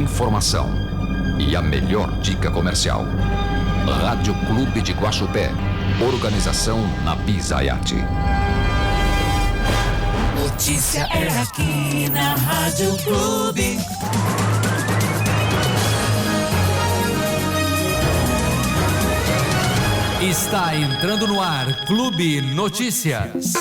informação e a melhor dica comercial. Rádio Clube de Guaxupé. Organização Nabi Zayati. Notícia é aqui na Rádio Clube. Está entrando no ar Clube Notícias.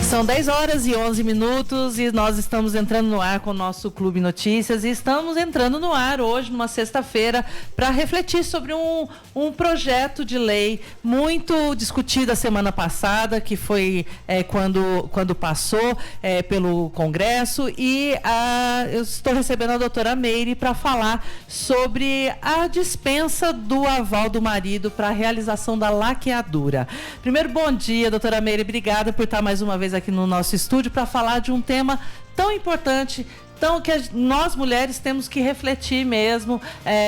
São 10h11 e nós estamos entrando no ar com o nosso Clube Notícias e estamos entrando no ar hoje, numa sexta-feira, para refletir sobre um projeto de lei muito discutido a semana passada, que foi quando passou pelo Congresso, e eu estou recebendo a doutora Meire para falar sobre a dispensa do aval do marido para a realização da laqueadura. Primeiro, bom dia, doutora Meire, obrigada por estar mais uma vez aqui no nosso estúdio para falar de um tema tão importante, que nós mulheres temos que refletir mesmo,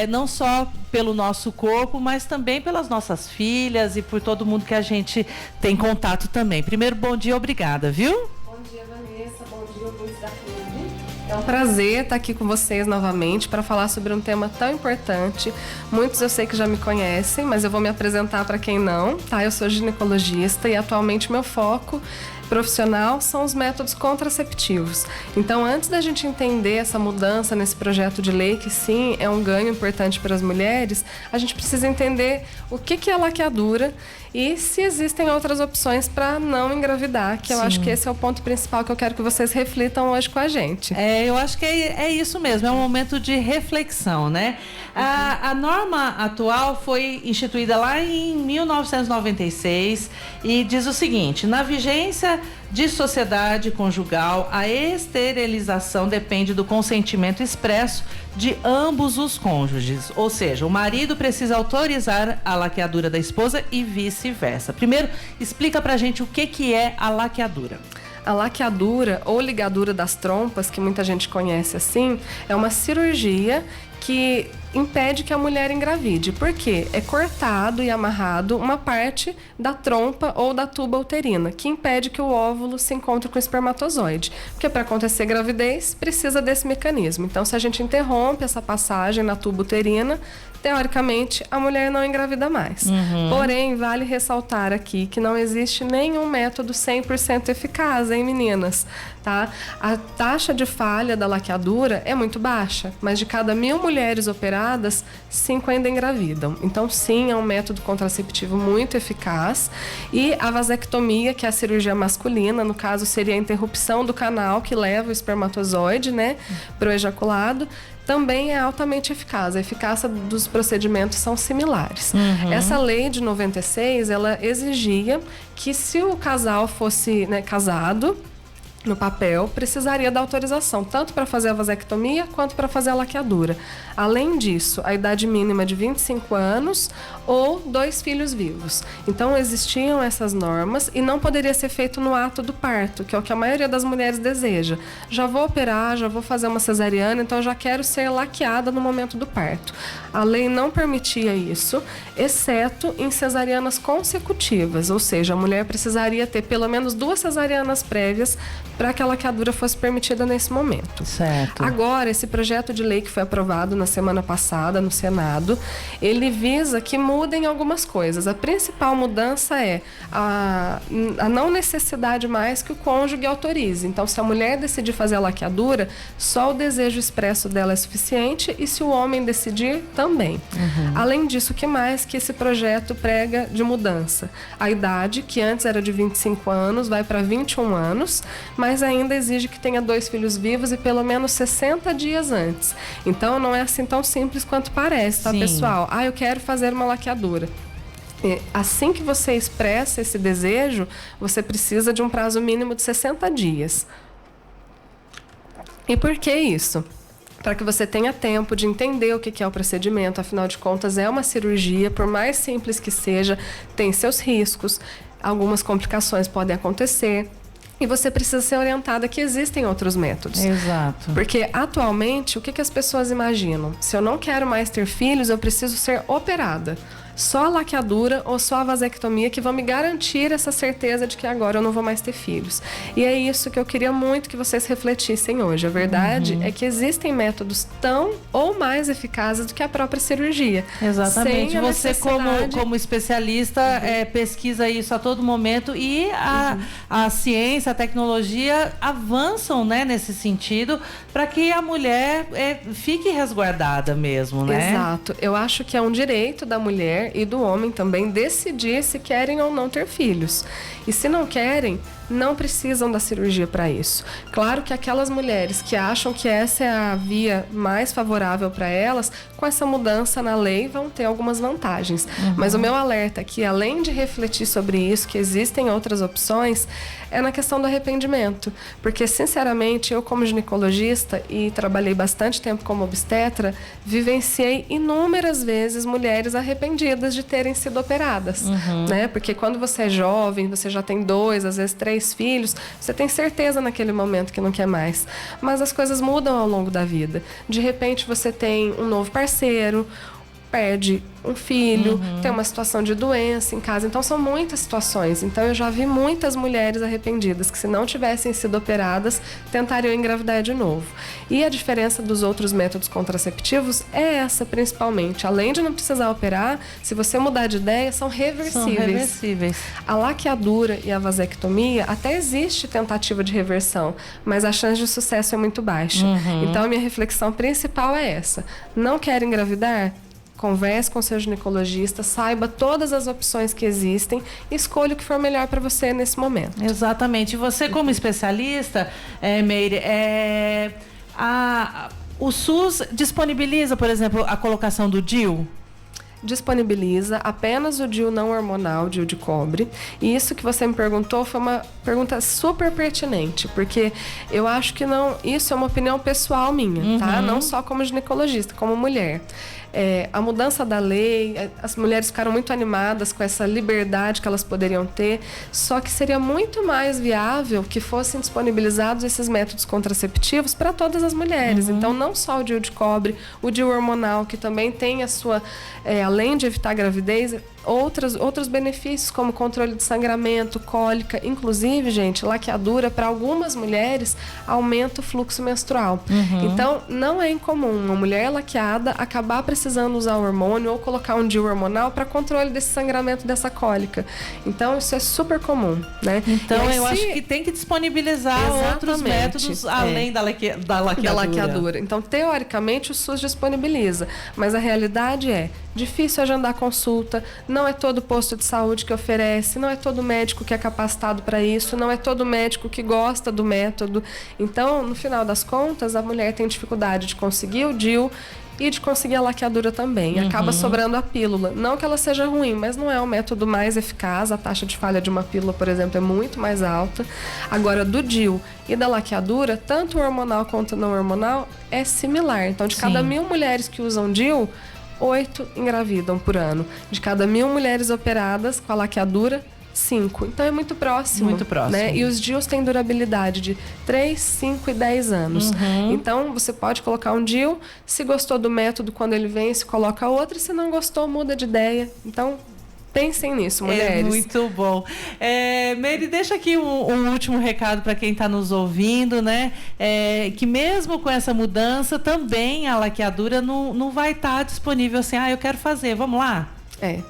não só pelo nosso corpo, mas também pelas nossas filhas e por todo mundo que a gente tem contato também. Primeiro, bom dia, obrigada, viu? Bom dia, Vanessa, bom dia, ouvintes da Clube. É um prazer estar aqui com vocês novamente para falar sobre um tema tão importante. Muitos eu sei que já me conhecem, mas eu vou me apresentar para quem não, tá? Eu sou ginecologista e atualmente meu foco profissional são os métodos contraceptivos. Então, antes da gente entender essa mudança nesse projeto de lei, que sim, é um ganho importante para as mulheres, a gente precisa entender o que é a laqueadura e se existem outras opções para não engravidar, que eu acho que esse é o ponto principal que eu quero que vocês reflitam hoje com a gente. Eu acho que é isso mesmo, é um momento de reflexão, né? A norma atual foi instituída lá em 1996 e diz o seguinte: na vigência de sociedade conjugal, a esterilização depende do consentimento expresso de ambos os cônjuges, ou seja, o marido precisa autorizar a laqueadura da esposa e vice-versa. Primeiro, explica pra gente o que é a laqueadura. A laqueadura ou ligadura das trompas, que muita gente conhece assim, é uma cirurgia que impede que a mulher engravide. Por quê? É cortado e amarrado uma parte da trompa ou da tuba uterina, que impede que o óvulo se encontre com o espermatozoide. Porque para acontecer gravidez, precisa desse mecanismo. Então, se a gente interrompe essa passagem na tuba uterina, teoricamente, a mulher não engravida mais. Porém, vale ressaltar aqui que não existe nenhum método 100% eficaz, hein, meninas? Tá? A taxa de falha da laqueadura é muito baixa, mas de cada 1.000 mulheres operadas, 5 ainda engravidam. Então, sim, é um método contraceptivo muito eficaz. E a vasectomia, que é a cirurgia masculina, no caso, seria a interrupção do canal que leva o espermatozoide, né, para o ejaculado, também é altamente eficaz. A eficácia dos procedimentos são similares. Essa lei de 96, ela exigia que se o casal fosse, né, casado, no papel, precisaria da autorização, tanto para fazer a vasectomia quanto para fazer a laqueadura. Além disso, a idade mínima de 25 anos ou 2 filhos vivos. Então, existiam essas normas e não poderia ser feito no ato do parto, que é o que a maioria das mulheres deseja. Já vou operar, já vou fazer uma cesariana, então já quero ser laqueada no momento do parto. A lei não permitia isso, exceto em cesarianas consecutivas, ou seja, a mulher precisaria ter pelo menos 2 cesarianas prévias para que a laqueadura fosse permitida nesse momento. Certo. Agora, esse projeto de lei que foi aprovado na semana passada no Senado, ele visa que mudem algumas coisas. A principal mudança é a não necessidade mais que o cônjuge autorize. Então, se a mulher decidir fazer a laqueadura, só o desejo expresso dela é suficiente e se o homem decidir, também. Além disso, o que mais que esse projeto prega de mudança? A idade, que antes era de 25 anos, vai para 21 anos, mas ainda exige que tenha 2 filhos vivos e pelo menos 60 dias antes. Então, não é assim tão simples quanto parece, tá, pessoal? Eu quero fazer uma laqueadura. Assim que você expressa esse desejo, você precisa de um prazo mínimo de 60 dias. E por que isso? Para que você tenha tempo de entender o que é o procedimento. Afinal de contas, é uma cirurgia, por mais simples que seja, tem seus riscos, algumas complicações podem acontecer. E você precisa ser orientada que existem outros métodos. Exato. Porque, atualmente, o que as pessoas imaginam? Se eu não quero mais ter filhos, eu preciso ser operada. só a laqueadura ou só a vasectomia que vão me garantir essa certeza de que agora eu não vou mais ter filhos. E é isso que eu queria muito que vocês refletissem hoje. A verdade é que existem métodos tão ou mais eficazes do que a própria cirurgia. Exatamente. Sem a Você, necessidade... como especialista, pesquisa isso a todo momento e a ciência, a tecnologia avançam, né, nesse sentido para que a mulher fique resguardada mesmo, né? Exato. Eu acho que é um direito da mulher e do homem também decidir se querem ou não ter filhos. E se não querem, não precisam da cirurgia para isso. Claro que aquelas mulheres que acham que essa é a via mais favorável para elas, com essa mudança na lei vão ter algumas vantagens. Mas o meu alerta é que, além de refletir sobre isso, que existem outras opções, é na questão do arrependimento. Porque, sinceramente, eu como ginecologista e trabalhei bastante tempo como obstetra, vivenciei inúmeras vezes mulheres arrependidas de terem sido operadas. Né? Porque quando você é jovem, você já tem 2, às vezes 3 filhos, você tem certeza naquele momento que não quer mais. Mas as coisas mudam ao longo da vida. De repente você tem um novo parceiro, perde um filho, tem uma situação de doença em casa. Então são muitas situações. Então eu já vi muitas mulheres arrependidas que, se não tivessem sido operadas, tentariam engravidar de novo. E a diferença dos outros métodos contraceptivos é essa, principalmente. Além de não precisar operar, se você mudar de ideia, são reversíveis. A laqueadura e a vasectomia, até existe tentativa de reversão, mas a chance de sucesso é muito baixa. Então a minha reflexão principal é essa. Não quer engravidar? Converse com seu ginecologista, saiba todas as opções que existem e escolha o que for melhor para você nesse momento. Exatamente. Você, como especialista, Meire, o SUS disponibiliza, por exemplo, a colocação do DIU? Disponibiliza apenas o DIU não hormonal, DIU de cobre. E isso que você me perguntou foi uma pergunta super pertinente, porque eu acho que não, isso é uma opinião pessoal minha, tá? Não só como ginecologista, como mulher. A mudança da lei, as mulheres ficaram muito animadas com essa liberdade que elas poderiam ter, só que seria muito mais viável que fossem disponibilizados esses métodos contraceptivos para todas as mulheres. Então, não só o DIU de cobre, o DIU hormonal, que também tem a sua, além de evitar a gravidez, outros benefícios, como controle de sangramento, cólica, inclusive, gente, laqueadura, para algumas mulheres, aumenta o fluxo menstrual. Então, não é incomum uma mulher laqueada acabar precisando usar hormônio ou colocar um DIU hormonal para controle desse sangramento, dessa cólica. Então, isso é super comum, né? Então, eu acho que tem que disponibilizar outros métodos além da laqueadura. Então, teoricamente, o SUS disponibiliza, mas a realidade é difícil agendar consulta, não é todo posto de saúde que oferece, não é todo médico que é capacitado para isso, não é todo médico que gosta do método. Então, no final das contas, a mulher tem dificuldade de conseguir o DIU e de conseguir a laqueadura também. Acaba sobrando a pílula. Não que ela seja ruim, mas não é o método mais eficaz. A taxa de falha de uma pílula, por exemplo, é muito mais alta. Agora, do DIU e da laqueadura, tanto o hormonal quanto o não hormonal, é similar. Então, de cada 1.000 mulheres que usam DIU, 8 engravidam por ano. De cada 1.000 mulheres operadas com a laqueadura, 5. Então é muito próximo. Muito próximo. Né? E os DIUs têm durabilidade de 3, 5 e 10 anos. Então você pode colocar um DIU. Se gostou do método, quando ele vence, coloca outro. Se não gostou, muda de ideia. Então, pensem nisso, mulheres. É muito bom. Meire, deixa aqui um último recado para quem está nos ouvindo, né? Que mesmo com essa mudança, também a laqueadura não vai estar disponível assim, eu quero fazer, vamos lá?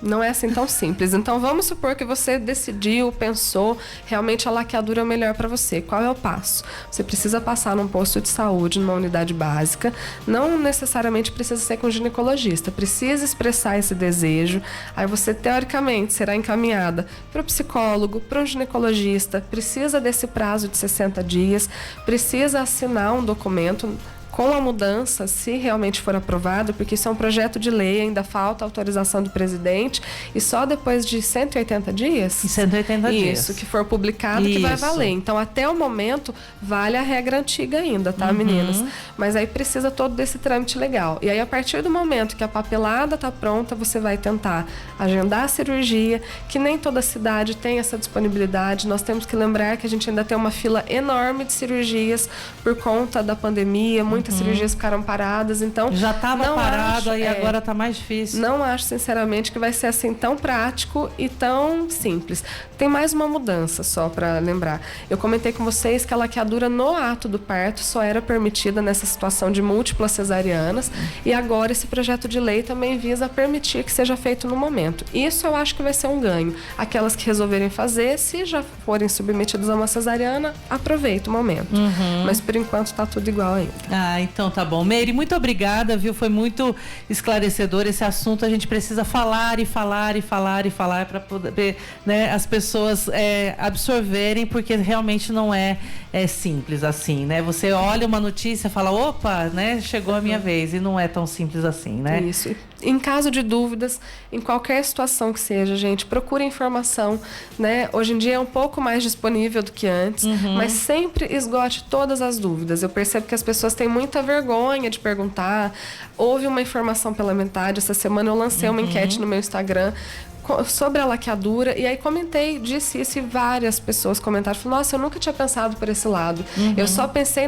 Não é assim tão simples. Então, vamos supor que você decidiu, pensou, realmente a laqueadura é o melhor para você. Qual é o passo? Você precisa passar num posto de saúde, numa unidade básica. Não necessariamente precisa ser com um ginecologista. Precisa expressar esse desejo. Aí você, teoricamente, será encaminhada para o psicólogo, para um ginecologista. Precisa desse prazo de 60 dias. Precisa assinar um documento com a mudança, se realmente for aprovado, porque isso é um projeto de lei, ainda falta autorização do presidente, e só depois de 180 dias? 180 dias. Isso, que for publicado, que vai valer. Então, até o momento, vale a regra antiga ainda, tá, meninas? Mas aí precisa todo desse trâmite legal. E aí, a partir do momento que a papelada tá pronta, você vai tentar agendar a cirurgia, que nem toda cidade tem essa disponibilidade. Nós temos que lembrar que a gente ainda tem uma fila enorme de cirurgias por conta da pandemia, muitas que as cirurgias ficaram paradas, então... Já estava parado, aí agora está mais difícil. Não acho, sinceramente, que vai ser assim tão prático e tão simples. Tem mais uma mudança, só para lembrar. Eu comentei com vocês que a laqueadura no ato do parto só era permitida nessa situação de múltiplas cesarianas, e agora esse projeto de lei também visa permitir que seja feito no momento. Isso eu acho que vai ser um ganho. Aquelas que resolverem fazer, se já forem submetidas a uma cesariana, aproveita o momento. Mas por enquanto está tudo igual ainda. Ah, então tá bom. Meire, muito obrigada, viu? Foi muito esclarecedor esse assunto. A gente precisa falar para poder, né, as pessoas absorverem, porque realmente não é simples assim, né? Você olha uma notícia e fala, opa, né? Chegou a minha vez, e não é tão simples assim, né? Isso. Em caso de dúvidas, em qualquer situação que seja, gente, procure informação, né? Hoje em dia é um pouco mais disponível do que antes, mas sempre esgote todas as dúvidas. Eu percebo que as pessoas têm muita vergonha de perguntar. Houve uma informação pela metade. Essa semana eu lancei uma enquete no meu Instagram sobre a laqueadura, e aí comentei, disse isso, e várias pessoas comentaram, falaram, nossa, eu nunca tinha pensado por esse lado. Eu só pensei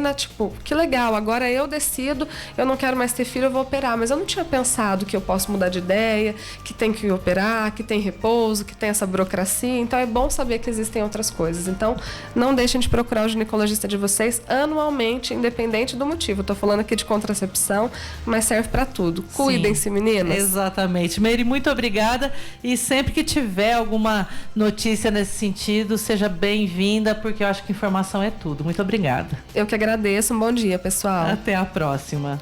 que legal, agora eu decido, eu não quero mais ter filho, eu vou operar, mas eu não tinha pensado que eu posso mudar de ideia, que tem que operar, que tem repouso, que tem essa burocracia. Então é bom saber que existem outras coisas. Então não deixem de procurar o ginecologista de vocês anualmente, independente do motivo. Eu tô falando aqui de contracepção, mas serve para tudo. Cuidem-se, meninas. Exatamente. Meire, muito obrigada, e sempre que tiver alguma notícia nesse sentido, seja bem-vinda, porque eu acho que informação é tudo. Muito obrigada. Eu que agradeço. Um bom dia, pessoal. Até a próxima.